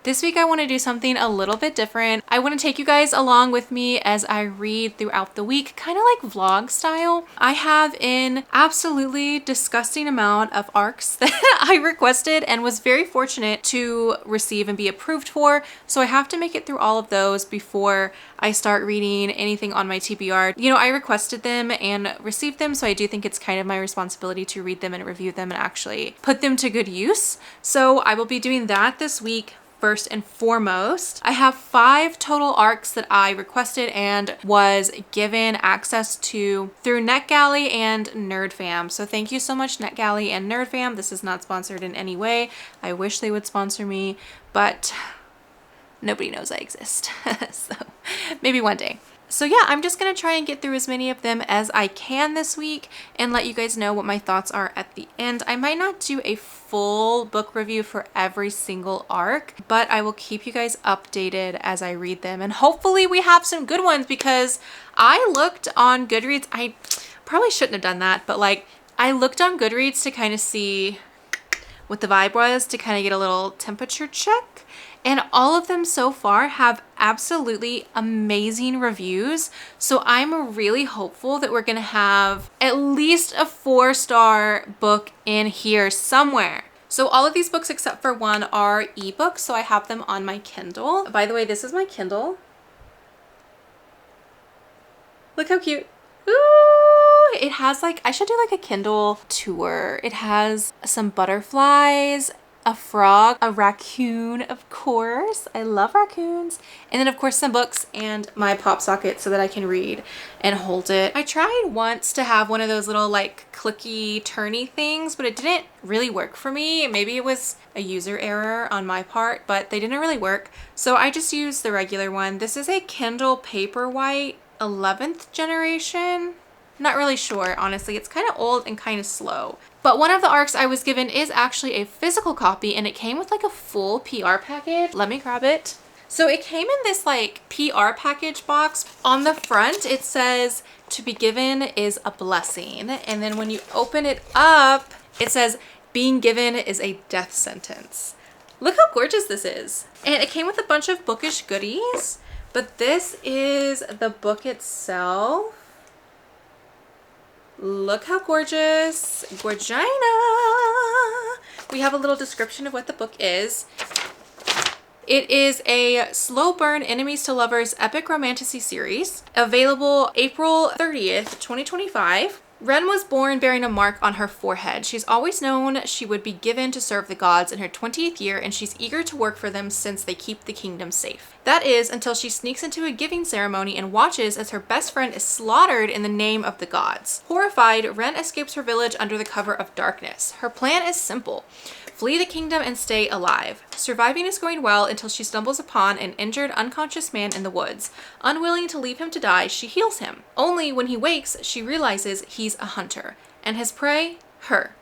This week I want to do something a little bit different. I want to take you guys along with me as I read throughout the week, kind of like vlog style. I have an absolutely disgusting amount of ARCs that I requested and was very fortunate to receive and be approved for. So I have to make it through all of those before I start reading anything on my TBR. You know, I requested them and received them, so I do think it's kind of my responsibility to read them and review them and actually put them to good use. So I will be doing that this week. First and foremost, I have 5 total ARCs that I requested and was given access to through Netgalley and NerdFam. So thank you so much, Netgalley and NerdFam. This is not sponsored in any way. I wish they would sponsor me, but nobody knows I exist. So maybe one day. So yeah, I'm just going to try and get through as many of them as I can this week and let you guys know what my thoughts are at the end. I might not do a full book review for every single ARC, but I will keep you guys updated as I read them. And hopefully we have some good ones, because I looked on Goodreads. I probably shouldn't have done that, but like I looked on Goodreads to kind of see what the vibe was, to kind of get a little temperature check. And all of them so far have absolutely amazing reviews. So I'm really hopeful that we're gonna have at least a 4-star book in here somewhere. So all of these books except for one are ebooks, so I have them on my Kindle. By the way, this is my Kindle. Look how cute. Ooh, it has like, I should do like a Kindle tour. It has some butterflies, a frog, a raccoon, of course. I love raccoons. And then of course some books and my pop socket so that I can read and hold it. I tried once to have one of those little like clicky turny things, but it didn't really work for me. Maybe it was a user error on my part, but they didn't really work. So I just used the regular one. This is a Kindle Paperwhite 11th generation. Not really sure, honestly. It's kind of old and kind of slow. But one of the ARCs I was given is actually a physical copy, and it came with like a full PR package. Let me grab it. So it came in this like PR package box. On the front, it says, "To be given is a blessing." And then when you open it up, it says, "Being given is a death sentence." Look how gorgeous this is. And it came with a bunch of bookish goodies, but this is the book itself. Look how gorgeous. Gorgina. We have a little description of what the book is. It is a slow burn enemies to lovers epic romantasy series, available April 30th, 2025. Ren was born bearing a mark on her forehead. She's always known she would be given to serve the gods in her 20th year, and she's eager to work for them since they keep the kingdom safe. That is, until she sneaks into a giving ceremony and watches as her best friend is slaughtered in the name of the gods. Horrified, Ren escapes her village under the cover of darkness. Her plan is simple: flee the kingdom and stay alive. Surviving is going well until she stumbles upon an injured, unconscious man in the woods. Unwilling to leave him to die, she heals him. Only when he wakes, she realizes he's a hunter, and his prey, her.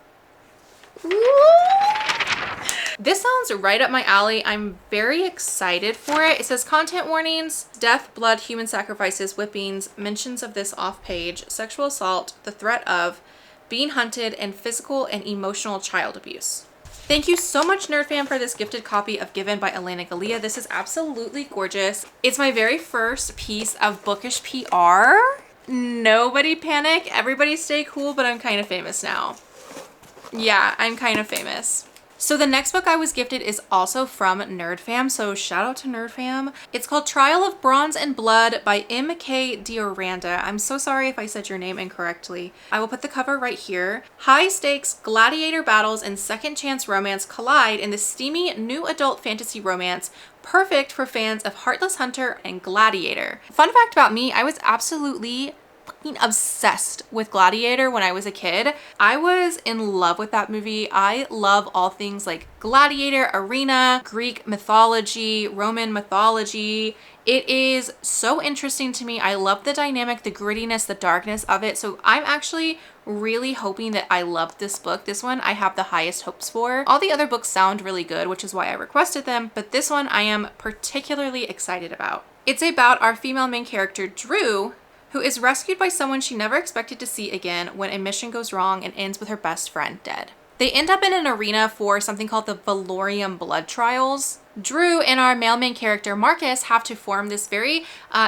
This sounds right up my alley. I'm very excited for it. It says content warnings: death, blood, human sacrifices, whippings, mentions of this off-page, sexual assault, the threat of, being hunted, and physical and emotional child abuse. Thank you so much, NerdFam, for this gifted copy of Given by Elena Galea. This is absolutely gorgeous. It's my very first piece of bookish PR. Nobody panic. Everybody stay cool, but I'm kind of famous now. Yeah, I'm kind of famous. So the next book I was gifted is also from NerdFam, so shout out to NerdFam. It's called Trial of Bronze and Blood by M.K. Dioranda. I'm so sorry if I said your name incorrectly. I will put the cover right here. High stakes gladiator battles and second chance romance collide in the steamy new adult fantasy romance, perfect for fans of Heartless Hunter and Gladiator. Fun fact about me, I was absolutely fucking obsessed with Gladiator when I was a kid. I was in love with that movie. I love all things like gladiator, arena, Greek mythology, Roman mythology. It is so interesting to me. I love the dynamic, the grittiness, the darkness of it. So I'm actually really hoping that I love this book. This one I have the highest hopes for. All the other books sound really good, which is why I requested them, but this one I am particularly excited about. It's about our female main character, Drew, who is rescued by someone she never expected to see again when a mission goes wrong and ends with her best friend dead. They end up in an arena for something called the Valorium Blood Trials. Drew and our male main character Marcus have to form this very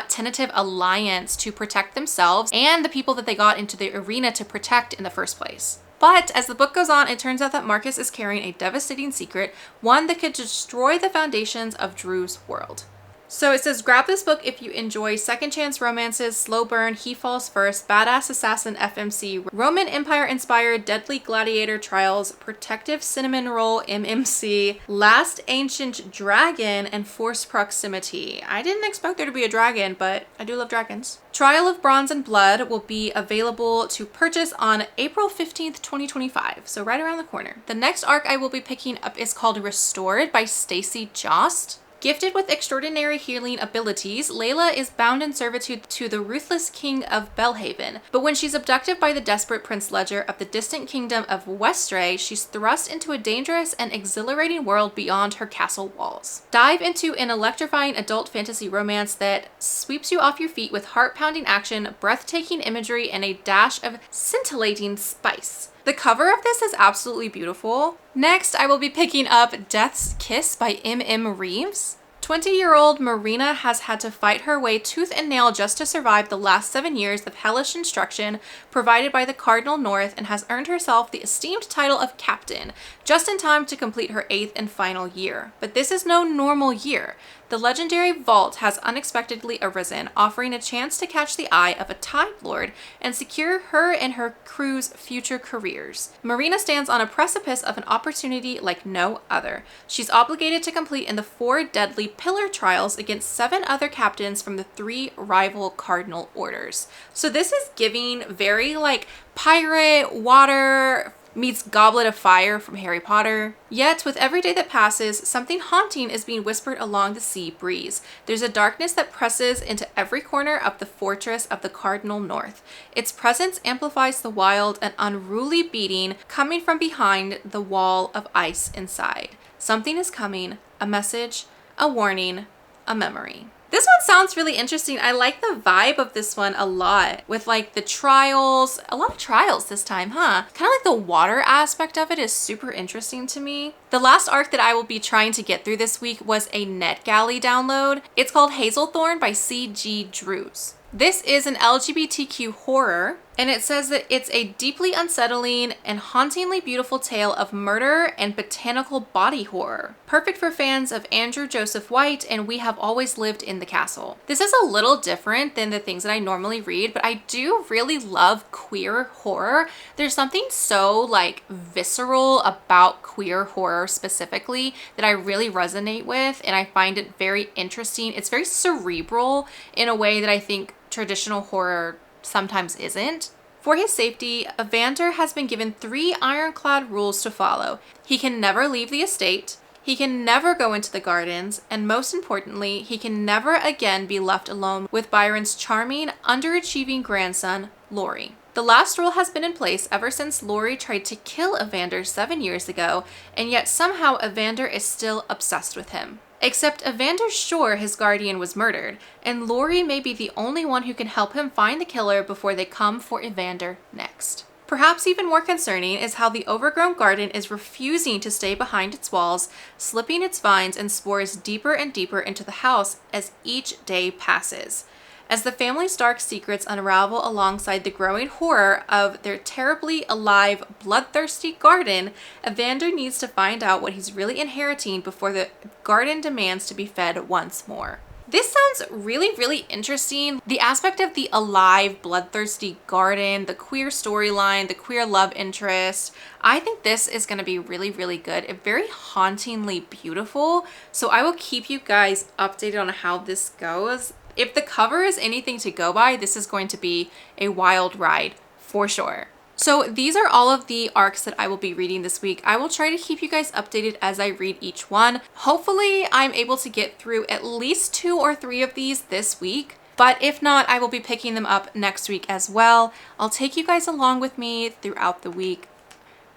tentative alliance to protect themselves and the people that they got into the arena to protect in the first place. But as the book goes on, it turns out that Marcus is carrying a devastating secret, one that could destroy the foundations of Drew's world. So it says, grab this book if you enjoy second chance romances, slow burn, he falls first, badass assassin FMC, Roman Empire inspired deadly gladiator trials, protective cinnamon roll MMC, last ancient dragon, and forced proximity. I didn't expect there to be a dragon, but I do love dragons. Trial of Bronze and Blood will be available to purchase on April 15th, 2025, so right around the corner. The next arc I will be picking up is called Restored by Stacey Jost. Gifted with extraordinary healing abilities, Layla is bound in servitude to the ruthless king of Belhaven. But when she's abducted by the desperate Prince Ledger of the distant kingdom of Westray, she's thrust into a dangerous and exhilarating world beyond her castle walls. Dive into an electrifying adult fantasy romance that sweeps you off your feet with heart-pounding action, breathtaking imagery, and a dash of scintillating spice. The cover of this is absolutely beautiful. Next, I will be picking up Death's Kiss by M.M. Reeves. 20-year-old Marina has had to fight her way tooth and nail just to survive the last 7 years of hellish instruction provided by the Cardinal North and has earned herself the esteemed title of captain, just in time to complete her 8th and final year. But this is no normal year. The legendary vault has unexpectedly arisen, offering a chance to catch the eye of a Tide Lord and secure her and her crew's future careers. Marina stands on a precipice of an opportunity like no other. She's obligated to complete in the 4 deadly pillar trials against 7 other captains from the 3 rival cardinal orders. So this is giving very like pirate, water, meets Goblet of Fire from Harry Potter. Yet, with every day that passes, something haunting is being whispered along the sea breeze. There's a darkness that presses into every corner of the fortress of the Cardinal North. Its presence amplifies the wild and unruly beating coming from behind the wall of ice inside. Something is coming, a message, a warning, a memory. This one sounds really interesting. I like the vibe of this one a lot with like the trials, a lot of trials this time, huh? Kind of like the water aspect of it is super interesting to me. The last arc that I will be trying to get through this week was a Netgalley download. It's called Hazelthorn by C.G. Drews. This is an LGBTQ horror, and it says that it's a deeply unsettling and hauntingly beautiful tale of murder and botanical body horror. Perfect for fans of Andrew Joseph White and We Have Always Lived in the Castle. This is a little different than the things that I normally read, but I do really love queer horror. There's something so like visceral about queer horror specifically that I really resonate with, and I find it very interesting. It's very cerebral in a way that I think traditional horror sometimes isn't. For his safety, Evander has been given 3 ironclad rules to follow. He can never leave the estate, he can never go into the gardens, and most importantly, he can never again be left alone with Byron's charming, underachieving grandson, Laurie. The last rule has been in place ever since Laurie tried to kill Evander 7 years ago, and yet somehow Evander is still obsessed with him. Except Evander's sure his guardian was murdered, and Laurie may be the only one who can help him find the killer before they come for Evander next. Perhaps even more concerning is how the overgrown garden is refusing to stay behind its walls, slipping its vines and spores deeper and deeper into the house as each day passes. As the family's dark secrets unravel alongside the growing horror of their terribly alive, bloodthirsty garden, Evander needs to find out what he's really inheriting before the garden demands to be fed once more. This sounds really, really interesting. The aspect of the alive, bloodthirsty garden, the queer storyline, the queer love interest. I think this is going to be really, really good. It's very hauntingly beautiful. So I will keep you guys updated on how this goes. If the cover is anything to go by, this is going to be a wild ride for sure. So these are all of the arcs that I will be reading this week. I will try to keep you guys updated as I read each one. Hopefully I'm able to get through at least 2 or 3 of these this week. But if not, I will be picking them up next week as well. I'll take you guys along with me throughout the week.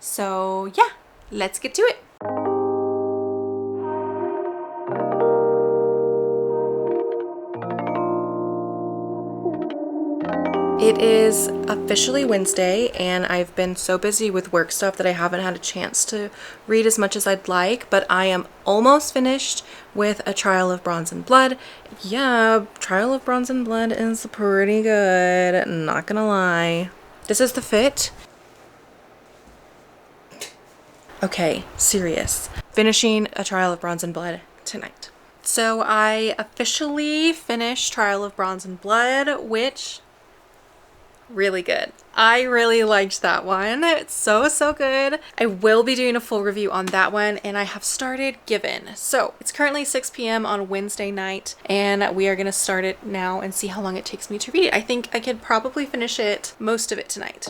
So yeah, let's get to it. It is officially Wednesday, and I've been so busy with work stuff that I haven't had a chance to read as much as I'd like, but I am almost finished with A Trial of Bronze and Blood. Yeah, Trial of Bronze and Blood is pretty good, not gonna lie. This is the fit. Okay, serious. Finishing A Trial of Bronze and Blood tonight. So I officially finished Trial of Bronze and Blood, which really good. I really liked that one. It's so good. I will be doing a full review on that one, and I have started Given. So it's currently 6 p.m. on Wednesday night, and we are gonna start it now and see how long it takes me to read it. I think I could probably finish it, most of it tonight.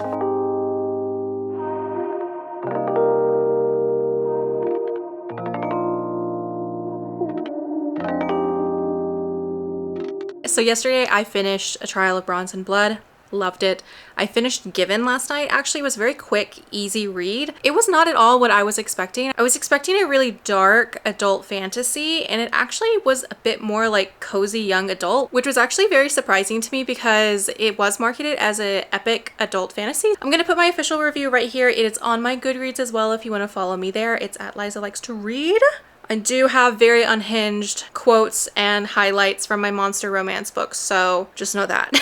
So yesterday I finished A Trial of Bronze and Blood. Loved it. I finished Given last night. Actually, it was a very quick, easy read. It was not at all what I was expecting. I was expecting a really dark adult fantasy, and it actually was a bit more like cozy young adult, which was actually very surprising to me because it was marketed as an epic adult fantasy. I'm gonna put my official review right here. It is on my Goodreads as well if you want to follow me there. It's at Liza Likes to Read. I do have very unhinged quotes and highlights from my monster romance books, so just know that.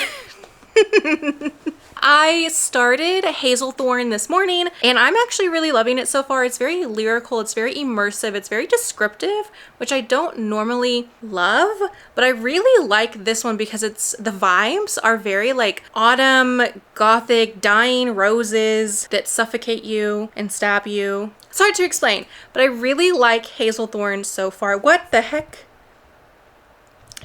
I started Hazelthorn this morning, and I'm actually really loving it so far. It's very lyrical, it's very immersive, it's very descriptive, which I don't normally love, but I really like this one because the vibes are very like autumn, gothic, dying roses that suffocate you and stab you. It's hard to explain, but I really like Hazelthorn so far. What the heck?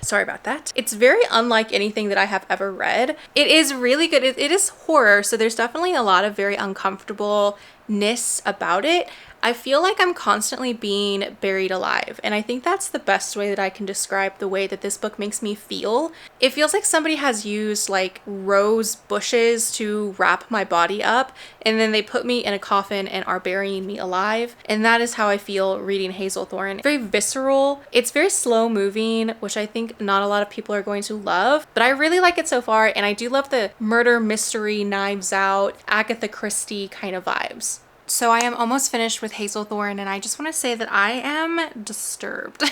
Sorry about that. It's very unlike anything that I have ever read. It is really good. It is horror, so there's definitely a lot of very uncomfortableness about it. I feel like I'm constantly being buried alive, and I think that's the best way that I can describe the way that this book makes me feel. It feels like somebody has used like rose bushes to wrap my body up, and then they put me in a coffin and are burying me alive, and that is how I feel reading Hazelthorn. Very visceral. It's very slow moving, which I think not a lot of people are going to love, but I really like it so far, and I do love the murder mystery, Knives Out, Agatha Christie kind of vibes. So I am almost finished with Hazelthorn, and I just want to say that I am disturbed.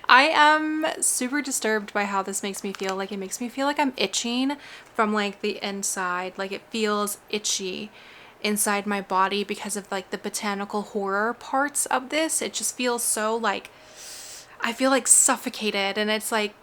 I am super disturbed by how this makes me feel. Like, it makes me feel like I'm itching from like the inside. Like, it feels itchy inside my body because of like the botanical horror parts of this. It just feels so like, I feel like suffocated, and it's like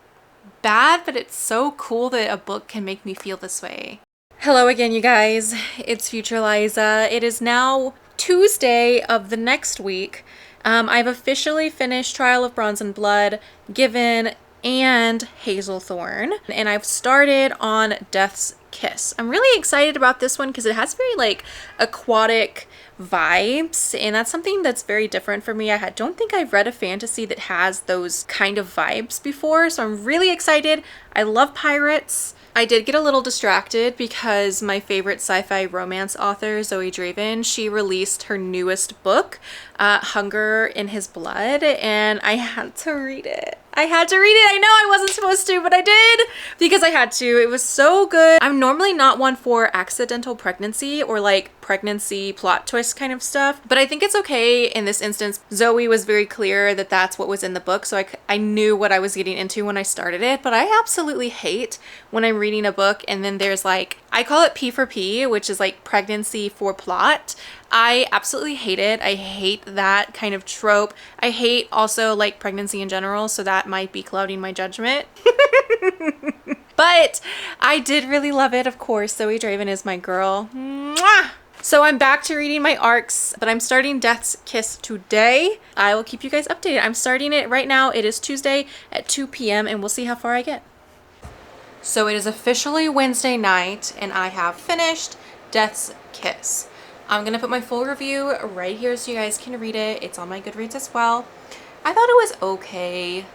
bad, but it's so cool that a book can make me feel this way. Hello again, you guys. It's Future Liza. It is now Tuesday of the next week. I've officially finished Trial of Bronze and Blood, Given, and Hazelthorn, and I've started on Death's Kiss. I'm really excited about this one because it has very like aquatic vibes, and that's something that's very different for me. I don't think I've read a fantasy that has those kind of vibes before, so I'm really excited. I love pirates. I did get a little distracted because my favorite sci-fi romance author, Zoe Draven, she released her newest book, Hunger in His Blood, and I had to read it. I had to read it. I know I wasn't supposed to, but I did because I had to. It was so good. I'm normally not one for accidental pregnancy or like pregnancy plot twist kind of stuff, but I think it's okay in this instance. Zoe was very clear that that's what was in the book, so I knew what I was getting into when I started it, but I absolutely hate when I'm reading a book and then there's like, I call it P for P, which is like pregnancy for plot. I absolutely hate it. I hate that kind of trope. I hate also like pregnancy in general, so that might be clouding my judgment. But I did really love it, of course. Zoe Draven is my girl. Mwah! So I'm back to reading my arcs, but I'm starting Death's Kiss today. I will keep you guys updated. I'm starting it right now. It is Tuesday at 2 p.m. and we'll see how far I get. So it is officially Wednesday night and I have finished Death's Kiss. I'm gonna put my full review right here so you guys can read it. It's on my Goodreads as well. I thought it was okay. It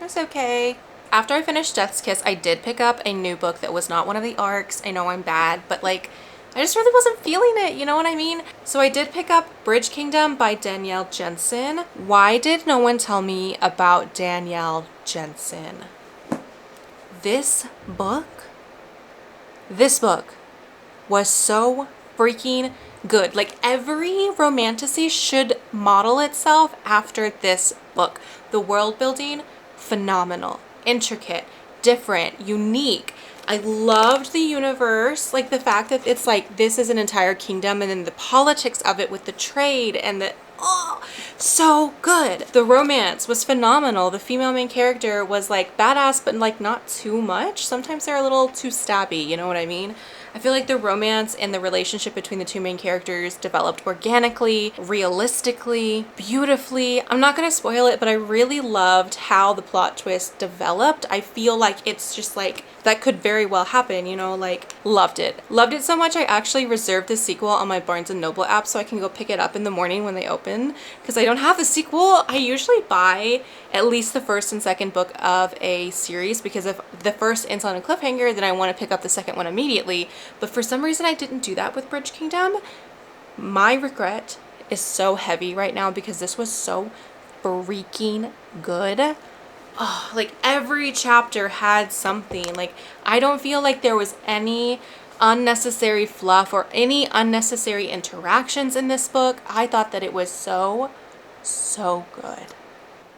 was okay. After I finished Death's Kiss, I did pick up a new book that was not one of the arcs. I know I'm bad, but like, I just really wasn't feeling it, you know what I mean? So I did pick up Bridge Kingdom by Danielle Jensen. Why did no one tell me about Danielle Jensen? This book This book was so freaking good. Like, every romantasy should model itself after this book. The world building, phenomenal, intricate, different, unique. I loved the universe, like the fact that it's like this is an entire kingdom, and then the politics of it with the trade and the, oh, so good. The romance was phenomenal. The female main character was like badass, but like not too much. Sometimes they're a little too stabby, you know what I mean? I feel like the romance and the relationship between the two main characters developed organically, realistically, beautifully. I'm not gonna spoil it, but I really loved how the plot twist developed. I feel like it's just like, that could very well happen, you know, like, loved it. Loved it so much I actually reserved the sequel on my Barnes & Noble app so I can go pick it up in the morning when they open, because I don't have the sequel. I usually buy at least the first and second book of a series, because if the first ends on a cliffhanger, then I want to pick up the second one immediately. But for some reason I didn't do that with Bridge Kingdom. My regret is so heavy right now because this was so freaking good. Oh, like every chapter had something. Like, I don't feel like there was any unnecessary fluff or any unnecessary interactions in this book. I thought that it was so good.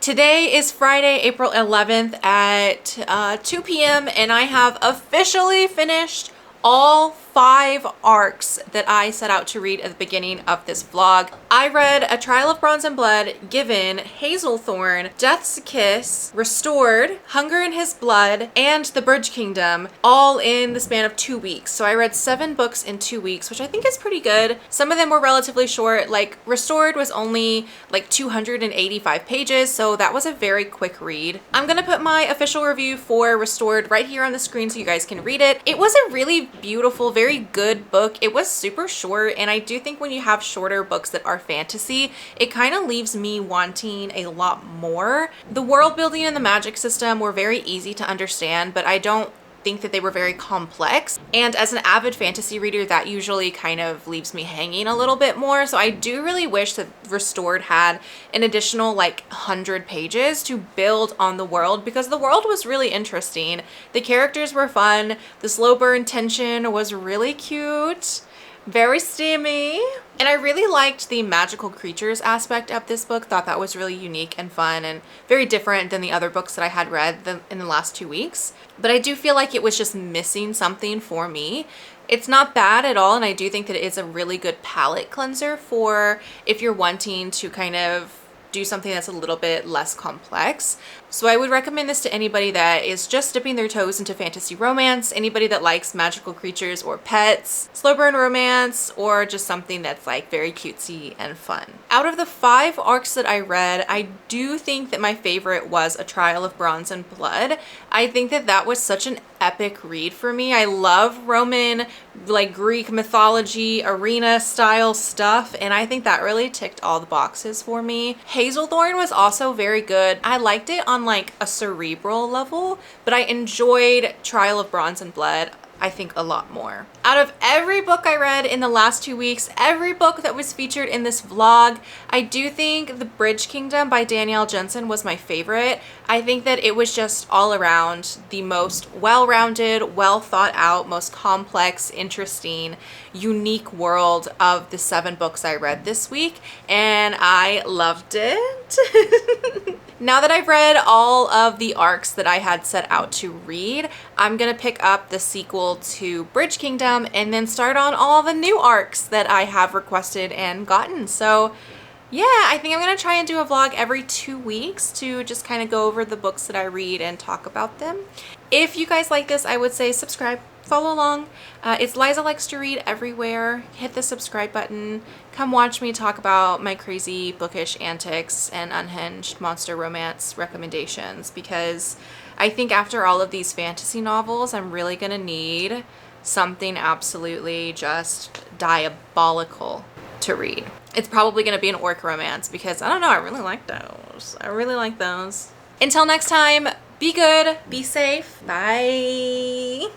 Today is Friday, April 11th at 2 p.m. and I have officially finished all 5 arcs that I set out to read at the beginning of this vlog. I read A Trial of Bronze and Blood, Given, Hazelthorn, Death's Kiss, Restored, Hunger in His Blood, and The Bridge Kingdom, all in the span of 2 weeks. So I read 7 books in 2 weeks, which I think is pretty good. Some of them were relatively short, like Restored was only like 285 pages, so that was a very quick read. I'm gonna put my official review for Restored right here on the screen so you guys can read it. It was a really beautiful, very good book. It was super short, and I do think when you have shorter books that are fantasy, it kind of leaves me wanting a lot more. The world building and the magic system were very easy to understand, but I don't think that they were very complex, and as an avid fantasy reader, that usually kind of leaves me hanging a little bit more. So I do really wish that Restored had an additional like 100 pages to build on the world, because the world was really interesting. The characters were fun. The slow burn tension was really cute, very steamy, and I really liked the magical creatures aspect of this book. Thought that was really unique and fun and very different than the other books that I had read in the last 2 weeks. But I do feel like it was just missing something for me. It's not bad at all, and I do think that it is a really good palate cleanser for if you're wanting to kind of do something that's a little bit less complex. So I would recommend this to anybody that is just dipping their toes into fantasy romance, anybody that likes magical creatures or pets, slow burn romance, or just something that's like very cutesy and fun. Out of the 5 arcs that I read, I do think that my favorite was A Trial of Bronze and Blood. I think that that was such an epic read for me. I love Roman, like Greek mythology, arena style stuff, and I think that really ticked all the boxes for me. Hazelthorn was also very good. I liked it on like a cerebral level, but I enjoyed Trial of Bronze and Blood, I think, a lot more. Out of every book I read in the last 2 weeks, every book that was featured in this vlog, I do think The Bridge Kingdom by Danielle Jensen was my favorite. I think that it was just all around the most well-rounded, well thought out, most complex, interesting, unique world of the 7 books I read this week, and I loved it. Now that I've read all of the arcs that I had set out to read, I'm gonna pick up the sequel to Bridge Kingdom and then start on all the new arcs that I have requested and gotten. So yeah, I think I'm gonna try and do a vlog every 2 weeks to just kind of go over the books that I read and talk about them. If you guys like this, I would say subscribe, follow along. It's Liza Likes to Read everywhere. Hit the subscribe button. Come watch me talk about my crazy bookish antics and unhinged monster romance recommendations, because I think after all of these fantasy novels, I'm really gonna need something absolutely just diabolical to read. It's probably gonna be an orc romance, because I don't know, I really like those. I really like those. Until next time, be good, be safe, bye.